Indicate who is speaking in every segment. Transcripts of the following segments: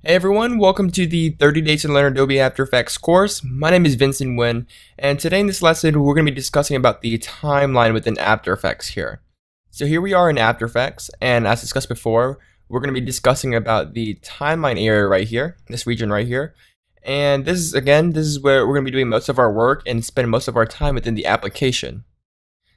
Speaker 1: Hey everyone, welcome to the 30 Days to Learn Adobe After Effects course. My name is Vincent Nguyen, and today in this lesson we're going to be discussing about the timeline within After Effects here. So here we are in After Effects, and as discussed before, we're going to be discussing about the timeline area right here, this region right here. And this is where we're going to be doing most of our work and spend most of our time within the application.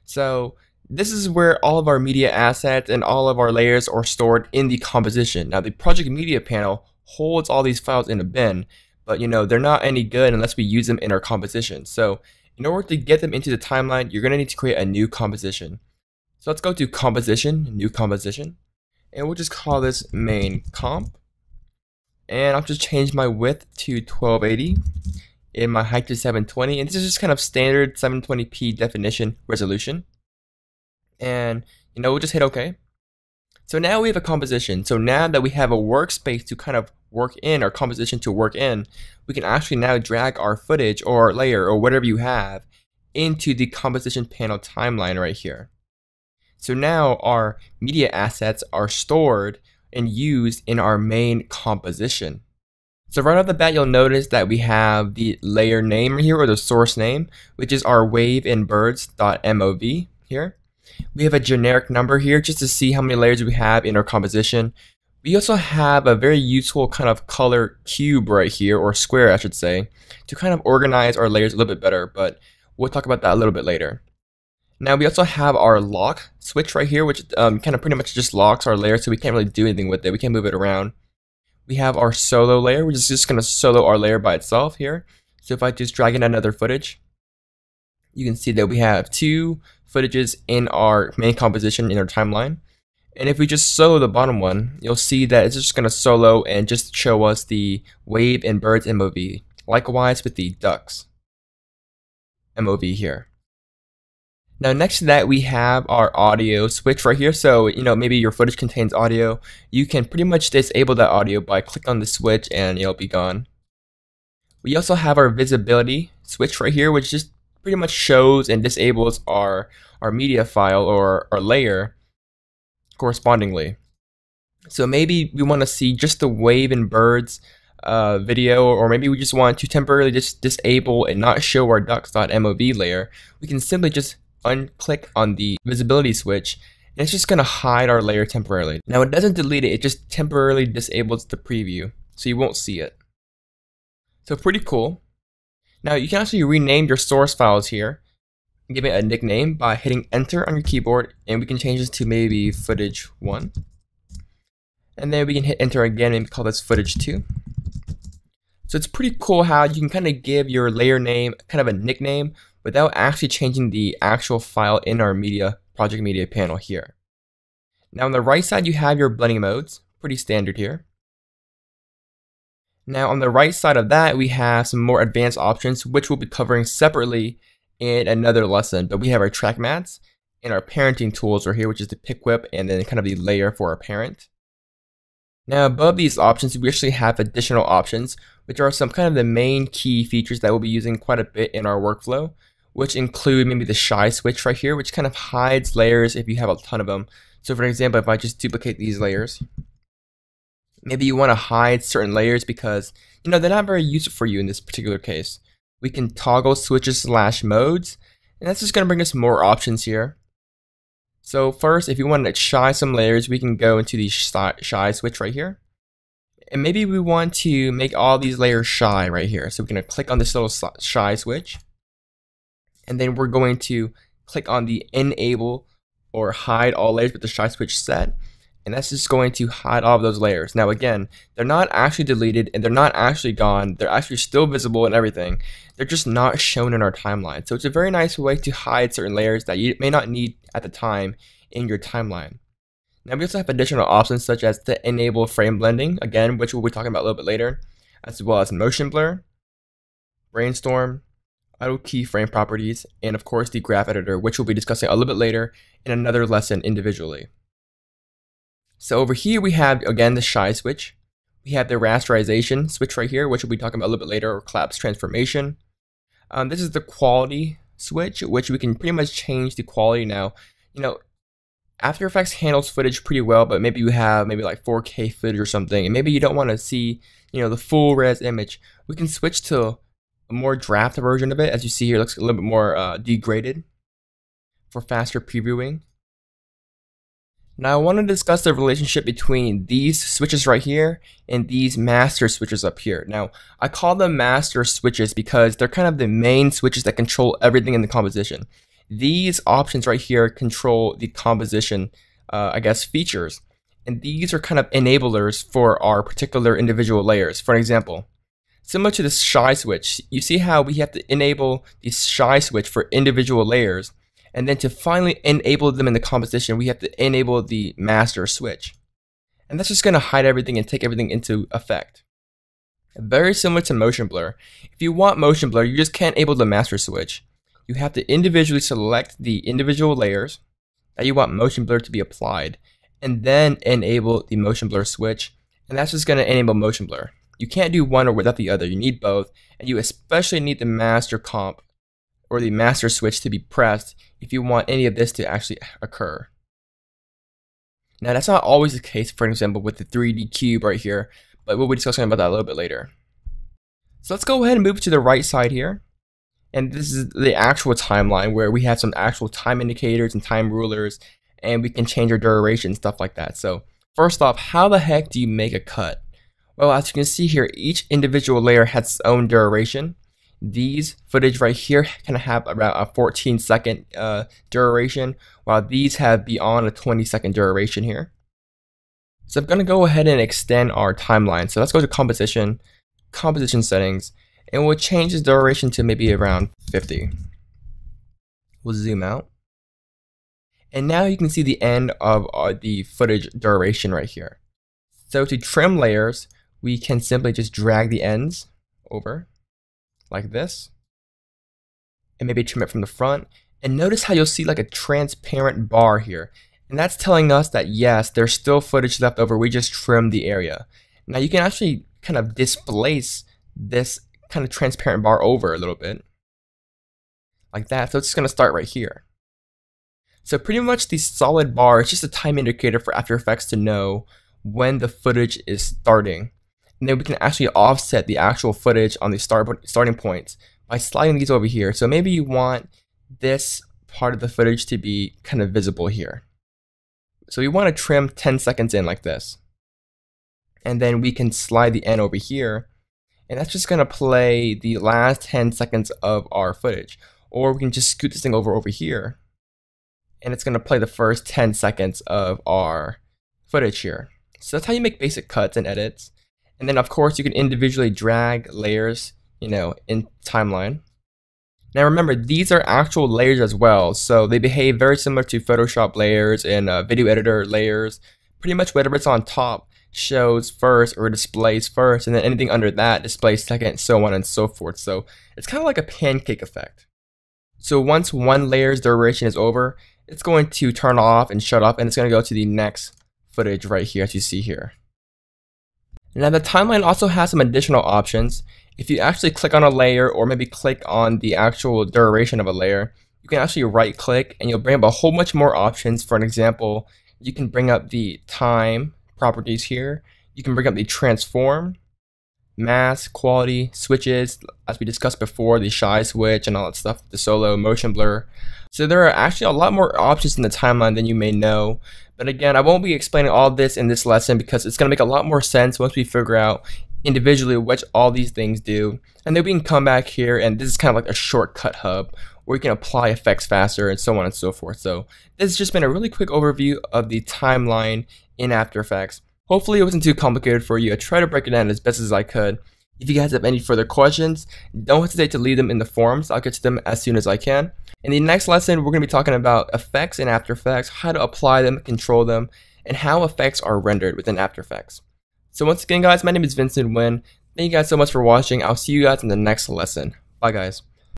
Speaker 1: So this is where all of our media assets and all of our layers are stored in the composition. Now the project media panel holds all these files in a bin, but they're not any good unless we use them in our composition. So in order to get them into the timeline, you're going to need to create a new composition. So let's go to composition, new composition, and we'll just call this main comp. And I'll just change my width to 1280 and my height to 720, and this is just kind of standard 720p definition resolution. And we'll just hit OK. So now we have a composition. So now that we have a workspace to kind of work in, our composition to work in, we can actually now drag our footage or our layer or whatever you have into the composition panel timeline right here. So now our media assets are stored and used in our main composition. So right off the bat, you'll notice that we have the layer name here, or the source name, which is our waveinbirds.mov here. We have a generic number here just to see how many layers we have in our composition. We also have a very useful kind of color cube right here, or square I should say, to kind of organize our layers a little bit better, but we'll talk about that a little bit later. Now we also have our lock switch right here, which kind of pretty much just locks our layer, so we can't really do anything with it. We can't move it around. We have our solo layer, which is just going to solo our layer by itself here. So if I just drag in another footage, you can see that we have two footages in our main composition in our timeline. And if we just solo the bottom one, you'll see that it's just going to solo and just show us the wave and birds MOV. Likewise with the ducks MOV here. Now next to that, we have our audio switch right here. So maybe your footage contains audio. You can pretty much disable that audio by clicking on the switch and it'll be gone. We also have our visibility switch right here, which just pretty much shows and disables our media file or our layer correspondingly. So maybe we want to see just the wave and birds video, or maybe we just want to temporarily just disable and not show our ducks.mov layer. We can simply just unclick on the visibility switch, and it's just going to hide our layer temporarily. Now it doesn't delete it, it just temporarily disables the preview, so you won't see it. So pretty cool. Now you can actually rename your source files here, give it a nickname by hitting enter on your keyboard, and we can change this to maybe footage 1. And then we can hit enter again and call this footage 2. So it's pretty cool how you can kind of give your layer name kind of a nickname without actually changing the actual file in our project media panel here. Now on the right side, you have your blending modes, pretty standard here. Now on the right side of that, we have some more advanced options, which we'll be covering separately in another lesson. But we have our track mats and our parenting tools right here, which is the pick whip and then kind of the layer for our parent. Now above these options, we actually have additional options, which are some kind of the main key features that we'll be using quite a bit in our workflow, which include maybe the shy switch right here, which kind of hides layers if you have a ton of them. So for example, if I just duplicate these layers, maybe you want to hide certain layers because they're not very useful for you in this particular case. We can toggle switches / modes, and that's just going to bring us more options here. So first, if you want to shy some layers, we can go into the shy switch right here. And maybe we want to make all these layers shy right here. So we're going to click on this little shy switch. And then we're going to click on the enable or hide all layers with the shy switch set. And that's just going to hide all of those layers. Now again, they're not actually deleted and they're not actually gone. They're actually still visible and everything. They're just not shown in our timeline. So it's a very nice way to hide certain layers that you may not need at the time in your timeline. Now we also have additional options such as the enable frame blending, again, which we'll be talking about a little bit later, as well as motion blur, brainstorm, auto keyframe properties, and of course the graph editor, which we'll be discussing a little bit later in another lesson individually. So over here we have, again, the shy switch. We have the rasterization switch right here, which we'll be talking about a little bit later, or collapse transformation. This is the quality switch, which we can pretty much change the quality now. After Effects handles footage pretty well, but maybe you have like 4K footage or something, and maybe you don't want to see, the full res image. We can switch to a more draft version of it. As you see here, it looks a little bit more degraded for faster previewing. Now I want to discuss the relationship between these switches right here and these master switches up here. Now I call them master switches because they're kind of the main switches that control everything in the composition. These options right here control the composition, features. And these are kind of enablers for our particular individual layers. For example, similar to the shy switch, you see how we have to enable the shy switch for individual layers. And then to finally enable them in the composition, we have to enable the master switch. And that's just going to hide everything and take everything into effect. Very similar to motion blur. If you want motion blur, you just can't enable the master switch. You have to individually select the individual layers that you want motion blur to be applied, and then enable the motion blur switch. And that's just going to enable motion blur. You can't do one or without the other. You need both, and you especially need the master comp or the master switch to be pressed if you want any of this to actually occur. Now that's not always the case, for example, with the 3D cube right here, but we'll be discussing about that a little bit later. So let's go ahead and move to the right side here. And this is the actual timeline where we have some actual time indicators and time rulers, and we can change our duration, stuff like that. So first off, how the heck do you make a cut? Well, as you can see here, each individual layer has its own duration. These footage right here can have about a 14-second duration, while these have beyond a 20-second duration here. So I'm going to go ahead and extend our timeline. So let's go to composition settings, and we'll change the duration to maybe around 50. We'll zoom out. And now you can see the end of the footage duration right here. So to trim layers, we can simply just drag the ends over like this, and maybe trim it from the front. And notice how you'll see like a transparent bar here. And that's telling us that yes, there's still footage left over, we just trimmed the area. Now you can actually kind of displace this kind of transparent bar over a little bit, like that. So it's just going to start right here. So pretty much the solid bar is just a time indicator for After Effects to know when the footage is starting. And then we can actually offset the actual footage on the starting points by sliding these over here. So maybe you want this part of the footage to be kind of visible here. So we want to trim 10 seconds in like this. And then we can slide the end over here. And that's just going to play the last 10 seconds of our footage. Or we can just scoot this thing over here. And it's going to play the first 10 seconds of our footage here. So that's how you make basic cuts and edits. And then of course you can individually drag layers, in timeline. Now remember, these are actual layers as well. So they behave very similar to Photoshop layers and video editor layers. Pretty much whatever's on top shows first or displays first, and then anything under that displays second, so on and so forth. So it's kind of like a pancake effect. So once one layer's duration is over, it's going to turn off and shut off, and it's going to go to the next footage right here, as you see here. Now the timeline also has some additional options. If you actually click on a layer, or maybe click on the actual duration of a layer, you can actually right click and you'll bring up a whole bunch more options. For an example, you can bring up the time properties here. You can bring up the transform, mask, quality, switches, as we discussed before, the shy switch and all that stuff, the solo, motion blur. So there are actually a lot more options in the timeline than you may know. But again, I won't be explaining all this in this lesson because it's going to make a lot more sense once we figure out individually what all these things do. And then we can come back here, and this is kind of like a shortcut hub where you can apply effects faster and so on and so forth. So this has just been a really quick overview of the timeline in After Effects. Hopefully it wasn't too complicated for you. I tried to break it down as best as I could. If you guys have any further questions, don't hesitate to leave them in the forums. I'll get to them as soon as I can. In the next lesson, we're going to be talking about effects in After Effects, how to apply them, control them, and how effects are rendered within After Effects. So once again, guys, my name is Vincent Nguyen. Thank you guys so much for watching. I'll see you guys in the next lesson. Bye, guys.